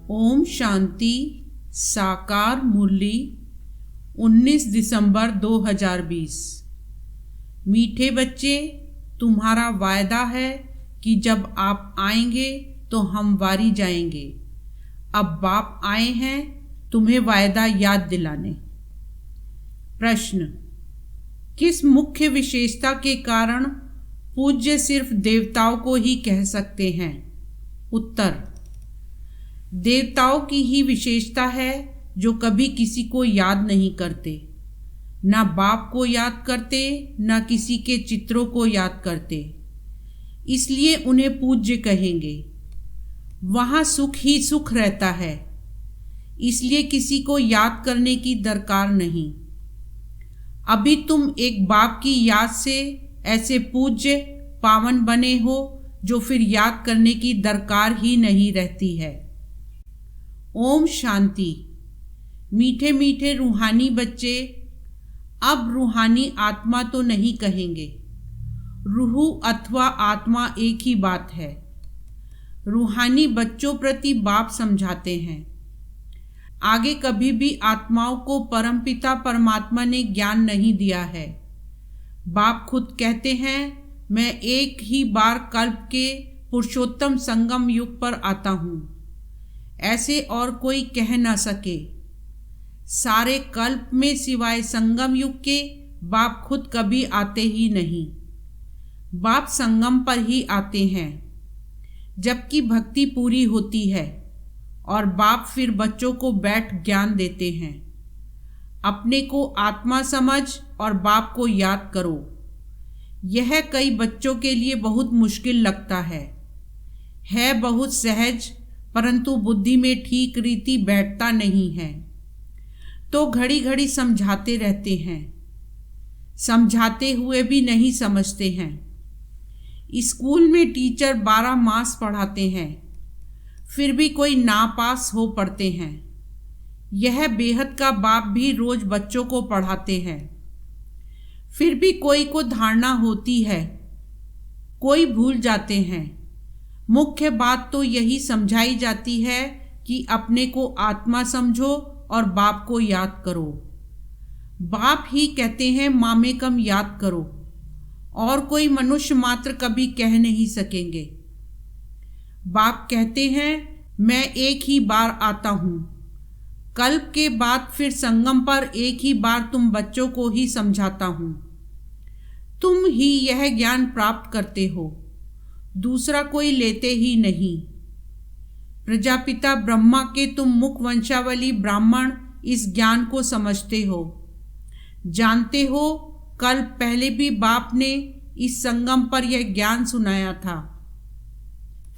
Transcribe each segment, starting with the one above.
ओम शांति। साकार मुरली 19 दिसंबर 2020। मीठे बच्चे, तुम्हारा वायदा है कि जब आप आएंगे तो हम वारी जाएंगे। अब बाप आए हैं तुम्हें वायदा याद दिलाने। प्रश्न: किस मुख्य विशेषता के कारण पूज्य सिर्फ देवताओं को ही कह सकते हैं? उत्तर: देवताओं की ही विशेषता है जो कभी किसी को याद नहीं करते, ना बाप को याद करते, ना किसी के चित्रों को याद करते, इसलिए उन्हें पूज्य कहेंगे। वहाँ सुख ही सुख रहता है, इसलिए किसी को याद करने की दरकार नहीं। अभी तुम एक बाप की याद से ऐसे पूज्य पावन बने हो जो फिर याद करने की दरकार ही नहीं रहती है। ओम शांति। मीठे मीठे रूहानी बच्चे, अब रूहानी आत्मा तो नहीं कहेंगे। रूह अथवा आत्मा एक ही बात है। रूहानी बच्चों प्रति बाप समझाते हैं। आगे कभी भी आत्माओं को परमपिता परमात्मा ने ज्ञान नहीं दिया है। बाप खुद कहते हैं, मैं एक ही बार कल्प के पुरुषोत्तम संगम युग पर आता हूँ, ऐसे और कोई कह ना सके। सारे कल्प में सिवाय संगम युग के बाप खुद कभी आते ही नहीं। बाप संगम पर ही आते हैं जबकि भक्ति पूरी होती है, और बाप फिर बच्चों को बैठ ज्ञान देते हैं। अपने को आत्मा समझ और बाप को याद करो। यह कई बच्चों के लिए बहुत मुश्किल लगता है बहुत सहज, परंतु बुद्धि में ठीक रीति बैठता नहीं है, तो घड़ी घड़ी समझाते रहते हैं। समझाते हुए भी नहीं समझते हैं। स्कूल में टीचर 12 मास पढ़ाते हैं, फिर भी कोई नापास हो पड़ते हैं। यह बेहद का बाप भी रोज बच्चों को पढ़ाते हैं, फिर भी कोई को धारणा होती है, कोई भूल जाते हैं। मुख्य बात तो यही समझाई जाती है कि अपने को आत्मा समझो और बाप को याद करो। बाप ही कहते हैं मामे कम याद करो, और कोई मनुष्य मात्र कभी कह नहीं सकेंगे। बाप कहते हैं, मैं एक ही बार आता हूँ। कल्प के बाद फिर संगम पर एक ही बार तुम बच्चों को ही समझाता हूँ। तुम ही यह ज्ञान प्राप्त करते हो, दूसरा कोई लेते ही नहीं। प्रजापिता ब्रह्मा के तुम मुख वंशावली ब्राह्मण इस ज्ञान को समझते हो, जानते हो। कल पहले भी बाप ने इस संगम पर यह ज्ञान सुनाया था।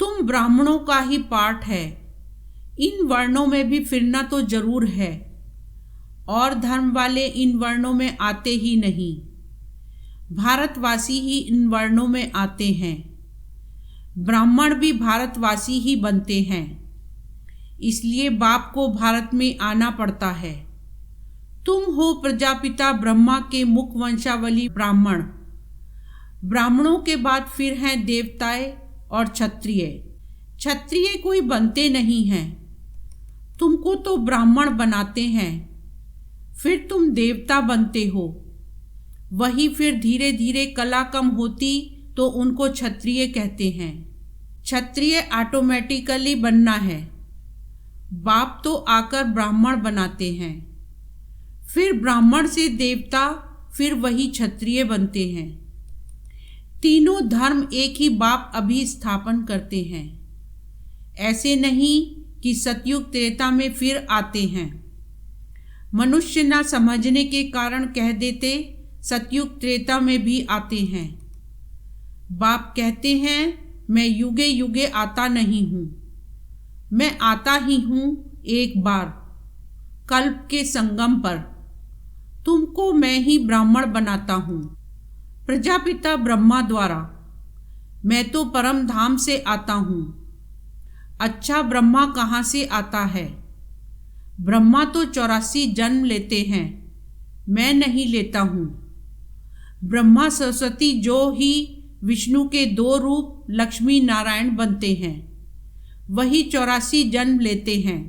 तुम ब्राह्मणों का ही पाठ है, इन वर्णों में भी फिरना तो जरूर है, और धर्म वाले इन वर्णों में आते ही नहीं। भारतवासी ही इन वर्णों में आते हैं। ब्राह्मण भी भारतवासी ही बनते हैं, इसलिए बाप को भारत में आना पड़ता है। तुम हो प्रजापिता ब्रह्मा के मुख वंशावली ब्राह्मण। ब्राह्मणों के बाद फिर हैं देवताएं और क्षत्रिय। क्षत्रिय कोई बनते नहीं हैं, तुमको तो ब्राह्मण बनाते हैं, फिर तुम देवता बनते हो। वही फिर धीरे धीरे कला कम होती तो उनको क्षत्रिय कहते हैं। क्षत्रिय ऑटोमेटिकली बनना है। बाप तो आकर ब्राह्मण बनाते हैं, फिर ब्राह्मण से देवता, फिर वही क्षत्रिय बनते हैं। तीनों धर्म एक ही बाप अभी स्थापन करते हैं। ऐसे नहीं कि सतयुग त्रेता में फिर आते हैं। मनुष्य न समझने के कारण कह देते सतयुग त्रेता में भी आते हैं। बाप कहते हैं, मैं युगे युगे आता नहीं हूँ, मैं आता ही हूँ एक बार कल्प के संगम पर। तुमको मैं ही ब्राह्मण बनाता हूँ प्रजापिता ब्रह्मा द्वारा। मैं तो परम धाम से आता हूँ। अच्छा, ब्रह्मा कहाँ से आता है? ब्रह्मा तो 84 जन्म लेते हैं, मैं नहीं लेता हूँ। ब्रह्मा सरस्वती जो ही विष्णु के 2 रूप लक्ष्मी नारायण बनते हैं, वही 84 जन्म लेते हैं।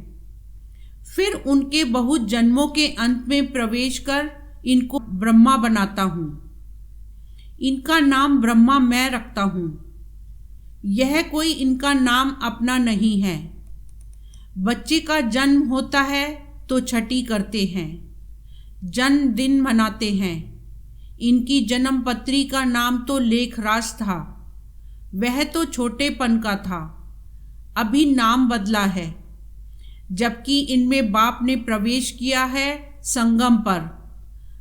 फिर उनके बहुत जन्मों के अंत में प्रवेश कर इनको ब्रह्मा बनाता हूँ। इनका नाम ब्रह्मा मैं रखता हूँ। यह कोई इनका नाम अपना नहीं है। बच्चे का जन्म होता है तो छठी करते हैं, जन्मदिन मनाते हैं। इनकी जन्म पत्री का नाम तो लेखराज था, वह तो छोटेपन का था, अभी नाम बदला है। जबकि इनमें बाप ने प्रवेश किया है संगम पर,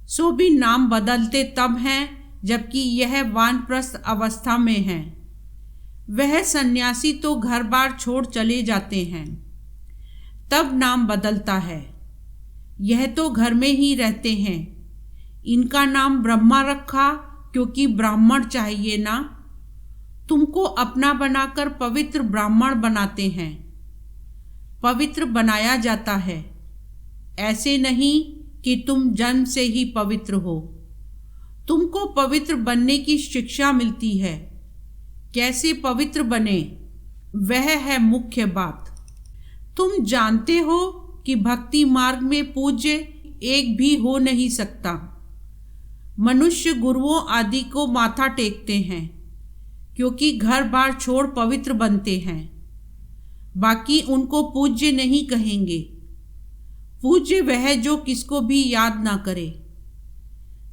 सो भी नाम बदलते तब हैं जबकि यह वानप्रस्थ अवस्था में हैं। वह सन्यासी तो घर बार छोड़ चले जाते हैं, तब नाम बदलता है। यह तो घर में ही रहते हैं। इनका नाम ब्रह्मा रखा क्योंकि ब्राह्मण चाहिए ना। तुमको अपना बनाकर पवित्र ब्राह्मण बनाते हैं। पवित्र बनाया जाता है, ऐसे नहीं कि तुम जन्म से ही पवित्र हो। तुमको पवित्र बनने की शिक्षा मिलती है। कैसे पवित्र बने, वह है मुख्य बात। तुम जानते हो कि भक्ति मार्ग में पूज्य एक भी हो नहीं सकता। मनुष्य गुरुओं आदि को माथा टेकते हैं क्योंकि घर बार छोड़ पवित्र बनते हैं। बाकी उनको पूज्य नहीं कहेंगे। पूज्य वह जो किसको भी याद ना करे।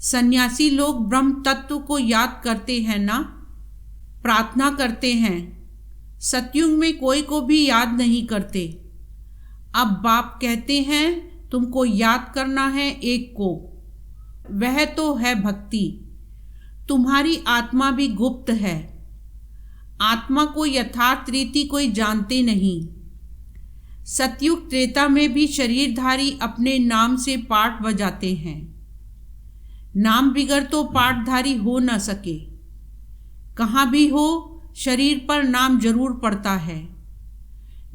सन्यासी लोग ब्रह्म तत्व को याद करते हैं ना, प्रार्थना करते हैं। सतयुग में कोई को भी याद नहीं करते। अब बाप कहते हैं तुमको याद करना है एक को, वह तो है भक्ति। तुम्हारी आत्मा भी गुप्त है। आत्मा को यथार्थ रीति कोई जानते नहीं। सतयुग त्रेता में भी शरीरधारी अपने नाम से पाठ बजाते हैं। नाम बिगर तो पाठधारी हो न सके। कहाँ भी हो शरीर पर नाम जरूर पड़ता है।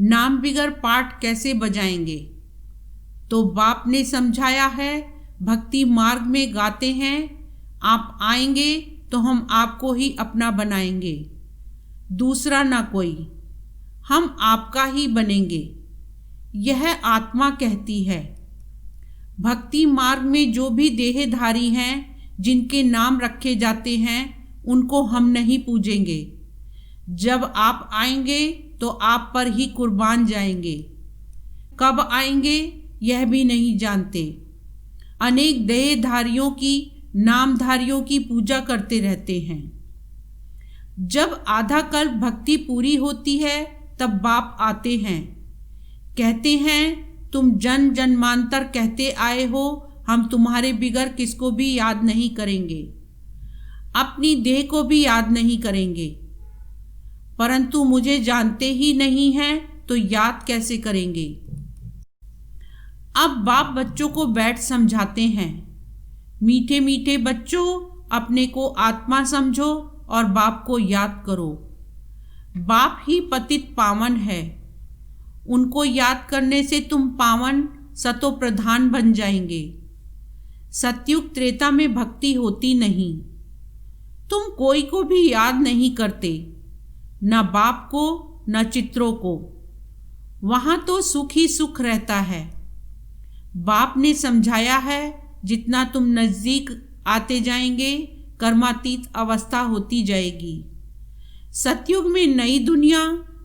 नाम बिगर पाठ कैसे बजाएंगे। तो बाप ने समझाया है, भक्ति मार्ग में गाते हैं, आप आएंगे तो हम आपको ही अपना बनाएंगे, दूसरा ना कोई। हम आपका ही बनेंगे, यह आत्मा कहती है। भक्ति मार्ग में जो भी देहधारी हैं, जिनके नाम रखे जाते हैं, उनको हम नहीं पूजेंगे। जब आप आएंगे तो आप पर ही कुर्बान जाएंगे। कब आएंगे यह भी नहीं जानते। अनेक देहधारियों की, नामधारियों की पूजा करते रहते हैं। जब आधा कल्प भक्ति पूरी होती है तब बाप आते हैं, कहते हैं तुम जन्म जन्मांतर कहते आए हो, हम तुम्हारे बिगर किसको भी याद नहीं करेंगे, अपनी देह को भी याद नहीं करेंगे। परंतु मुझे जानते ही नहीं हैं तो याद कैसे करेंगे। अब बाप बच्चों को बैठ समझाते हैं, मीठे मीठे बच्चों, अपने को आत्मा समझो और बाप को याद करो। बाप ही पतित पावन है। उनको याद करने से तुम पावन सतो प्रधान बन जाएंगे। सतयुग त्रेता में भक्ति होती नहीं। तुम कोई को भी याद नहीं करते, न बाप को न चित्रों को। वहाँ तो सुख ही सुख रहता है। बाप ने समझाया है, जितना तुम नज़दीक आते जाएंगे कर्मातीत अवस्था होती जाएगी। सतयुग में नई दुनिया,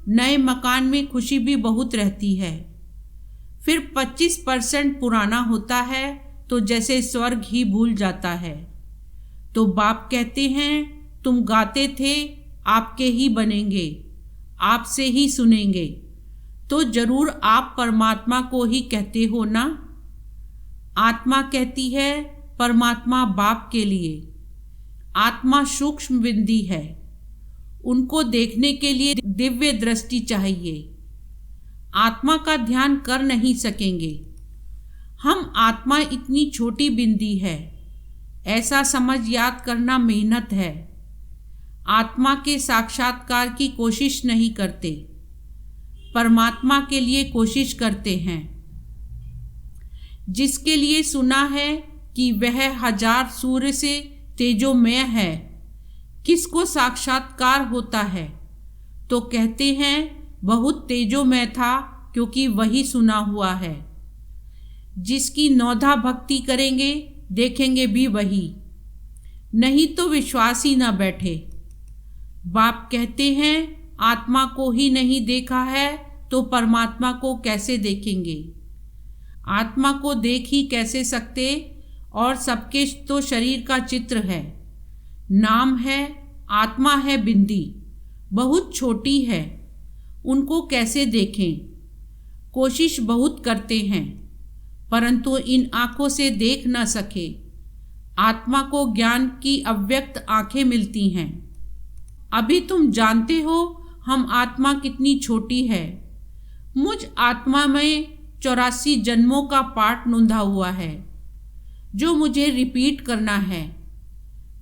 नए मकान में खुशी भी बहुत रहती है। फिर 25% पुराना होता है तो जैसे स्वर्ग ही भूल जाता है। तो बाप कहते हैं तुम गाते थे, आपके ही बनेंगे, आपसे ही सुनेंगे। तो जरूर आप परमात्मा को ही कहते हो ना। आत्मा कहती है परमात्मा बाप के लिए। आत्मा सूक्ष्म बिंदी है, उनको देखने के लिए दिव्य दृष्टि चाहिए। आत्मा का ध्यान कर नहीं सकेंगे। हम आत्मा इतनी छोटी बिंदी है, ऐसा समझ याद करना मेहनत है। आत्मा के साक्षात्कार की कोशिश नहीं करते, परमात्मा के लिए कोशिश करते हैं। जिसके लिए सुना है कि वह 1000 सूर्य से तेजोमय है, किसको साक्षात्कार होता है तो कहते हैं बहुत तेजोमय था, क्योंकि वही सुना हुआ है। जिसकी नौधा भक्ति करेंगे देखेंगे भी वही, नहीं तो विश्वास ही ना बैठे। बाप कहते हैं आत्मा को ही नहीं देखा है तो परमात्मा को कैसे देखेंगे। आत्मा को देख ही कैसे सकते, और सबके तो शरीर का चित्र है। नाम है, आत्मा है बिंदी, बहुत छोटी है, उनको कैसे देखें। कोशिश बहुत करते हैं, परंतु इन आँखों से देख न सके। आत्मा को ज्ञान की अव्यक्त आँखें मिलती हैं। अभी तुम जानते हो हम आत्मा कितनी छोटी है। मुझ आत्मा में 84 जन्मों का पाठ नोंधा हुआ है, जो मुझे रिपीट करना है।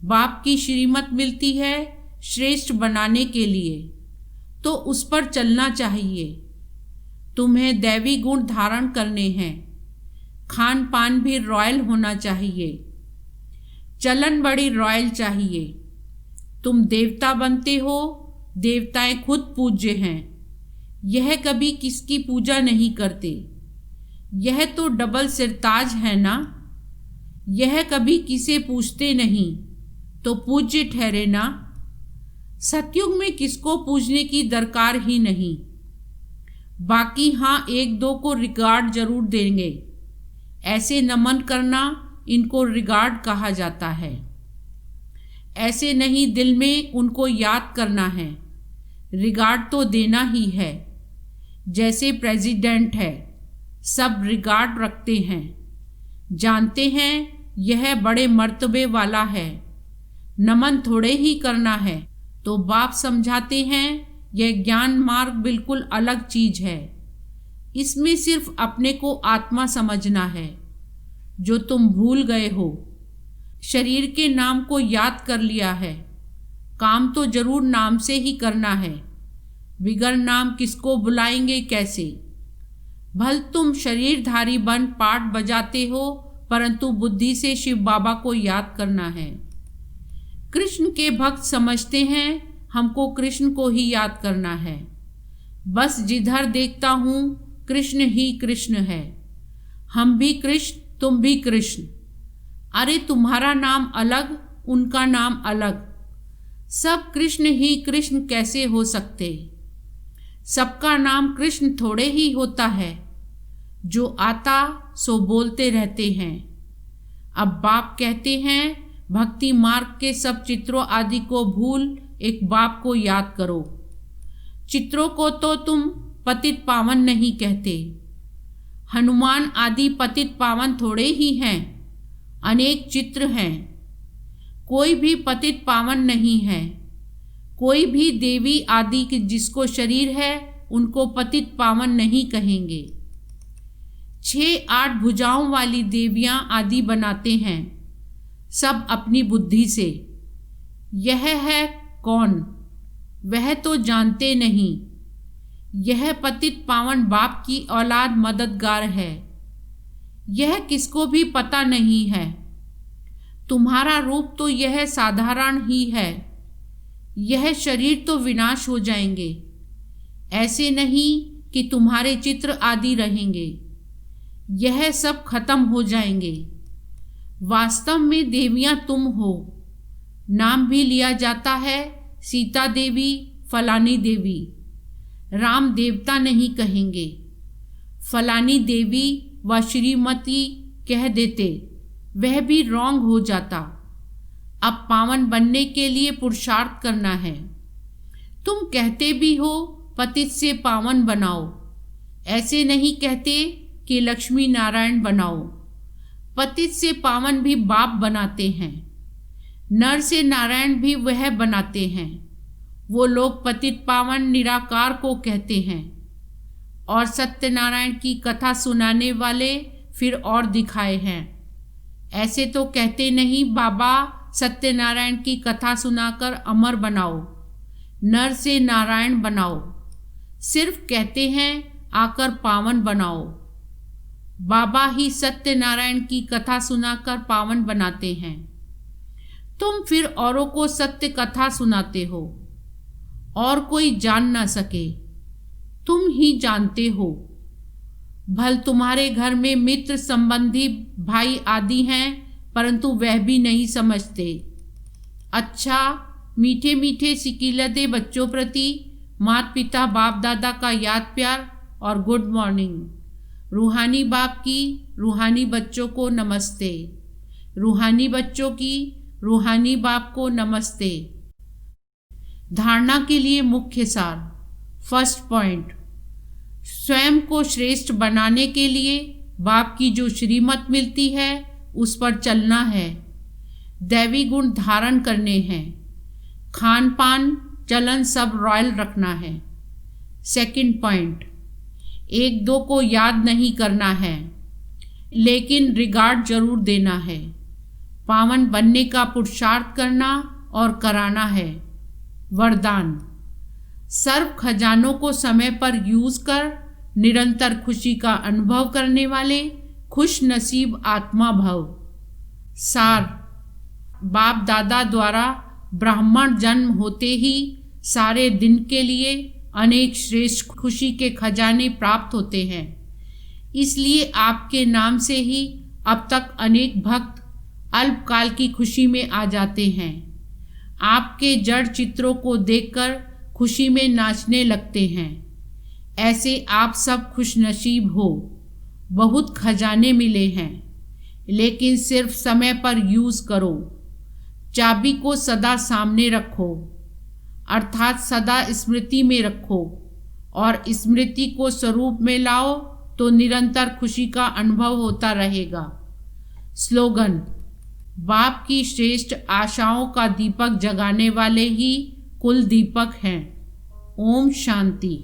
बाप की श्रीमत मिलती है श्रेष्ठ बनाने के लिए, तो उस पर चलना चाहिए। तुम्हें दैवी गुण धारण करने हैं। खान पान भी रॉयल होना चाहिए, चलन बड़ी रॉयल चाहिए। तुम देवता बनते हो, देवताएं खुद पूज्य हैं। यह कभी किसकी पूजा नहीं करते। यह तो डबल सिरताज है ना। यह कभी किसे पूछते नहीं, तो पूज्य ठहरे ना। सतयुग में किसको पूजने की दरकार ही नहीं। बाकी हाँ, एक दो को रिगार्ड जरूर देंगे। ऐसे नमन करना, इनको रिगार्ड कहा जाता है। ऐसे नहीं, दिल में उनको याद करना है। रिगार्ड तो देना ही है। जैसे प्रेसिडेंट है, सब रिगार्ड रखते हैं, जानते हैं यह बड़े मर्तबे वाला है। नमन थोड़े ही करना है। तो बाप समझाते हैं यह ज्ञान मार्ग बिल्कुल अलग चीज है। इसमें सिर्फ अपने को आत्मा समझना है, जो तुम भूल गए हो। शरीर के नाम को याद कर लिया है, काम तो जरूर नाम से ही करना है। बिगर नाम किसको बुलाएंगे कैसे। भल तुम शरीरधारी बन पाठ बजाते हो, परंतु बुद्धि से शिव बाबा को याद करना है। कृष्ण के भक्त समझते हैं हमको कृष्ण को ही याद करना है। बस जिधर देखता हूँ कृष्ण ही कृष्ण है। हम भी कृष्ण, तुम भी कृष्ण। अरे तुम्हारा नाम अलग, उनका नाम अलग। सब कृष्ण ही कृष्ण कैसे हो सकते। सबका नाम कृष्ण थोड़े ही होता है। जो आता सो बोलते रहते हैं। अब बाप कहते हैं भक्ति मार्ग के सब चित्रों आदि को भूल एक बाप को याद करो। चित्रों को तो तुम पतित पावन नहीं कहते। हनुमान आदि पतित पावन थोड़े ही हैं, अनेक चित्र हैं। कोई भी पतित पावन नहीं है। कोई भी देवी आदि के जिसको शरीर है उनको पतित पावन नहीं कहेंगे। 6-8 भुजाओं वाली देवियां आदि बनाते हैं, सब अपनी बुद्धि से। यह है कौन, वह तो जानते नहीं। यह पतित पावन बाप की औलाद मददगार है, यह किसको भी पता नहीं है। तुम्हारा रूप तो यह साधारण ही है। यह शरीर तो विनाश हो जाएंगे। ऐसे नहीं कि तुम्हारे चित्र आदि रहेंगे। यह सब खत्म हो जाएंगे। वास्तव में देवियां तुम हो। नाम भी लिया जाता है, सीता देवी, फलानी देवी। राम देवता नहीं कहेंगे। फलानी देवी व श्रीमती कह देते, वह भी रॉन्ग हो जाता। अब पावन बनने के लिए पुरुषार्थ करना है। तुम कहते भी हो पतित से पावन बनाओ। ऐसे नहीं कहते कि लक्ष्मी नारायण बनाओ। पतित से पावन भी बाप बनाते हैं। नर से नारायण भी वह बनाते हैं। वो लोग पतित पावन निराकार को कहते हैं। और सत्यनारायण की कथा सुनाने वाले फिर और दिखाए हैं। ऐसे तो कहते नहीं बाबा सत्यनारायण की कथा सुनाकर अमर बनाओ, नर से नारायण बनाओ। सिर्फ कहते हैं आकर पावन बनाओ। बाबा ही सत्यनारायण की कथा सुनाकर पावन बनाते हैं। तुम फिर औरों को सत्य कथा सुनाते हो और कोई जान ना सके। तुम ही जानते हो। भल तुम्हारे घर में मित्र संबंधी भाई आदि हैं, परंतु वह भी नहीं समझते। अच्छा, मीठे मीठे सिकीलते बच्चों प्रति माता पिता बाप दादा का याद प्यार और गुड मॉर्निंग। रूहानी बाप की रूहानी बच्चों को नमस्ते। रूहानी बच्चों की रूहानी बाप को नमस्ते। धारणा के लिए मुख्य सार। फर्स्ट पॉइंट, स्वयं को श्रेष्ठ बनाने के लिए बाप की जो श्रीमत मिलती है उस पर चलना है। दैवी गुण धारण करने हैं। खान पान चलन सब रॉयल रखना है। सेकंड पॉइंट, एक दो को याद नहीं करना है, लेकिन रिगार्ड जरूर देना है। पावन बनने का पुरुषार्थ करना और कराना है। वरदान, सर्व खजानों को समय पर यूज कर निरंतर खुशी का अनुभव करने वाले खुश नसीब आत्मा भव। सार, बाप दादा द्वारा ब्राह्मण जन्म होते ही सारे दिन के लिए अनेक श्रेष्ठ खुशी के खजाने प्राप्त होते हैं। इसलिए आपके नाम से ही अब तक अनेक भक्त अल्पकाल की खुशी में आ जाते हैं। आपके जड़ चित्रों को देखकर खुशी में नाचने लगते हैं। ऐसे आप सब खुश नसीब हो। बहुत खजाने मिले हैं, लेकिन सिर्फ समय पर यूज करो। चाबी को सदा सामने रखो, अर्थात सदा स्मृति में रखो, और स्मृति को स्वरूप में लाओ तो निरंतर खुशी का अनुभव होता रहेगा। स्लोगन, बाप की श्रेष्ठ आशाओं का दीपक जगाने वाले ही कुल दीपक हैं। ओम शांति।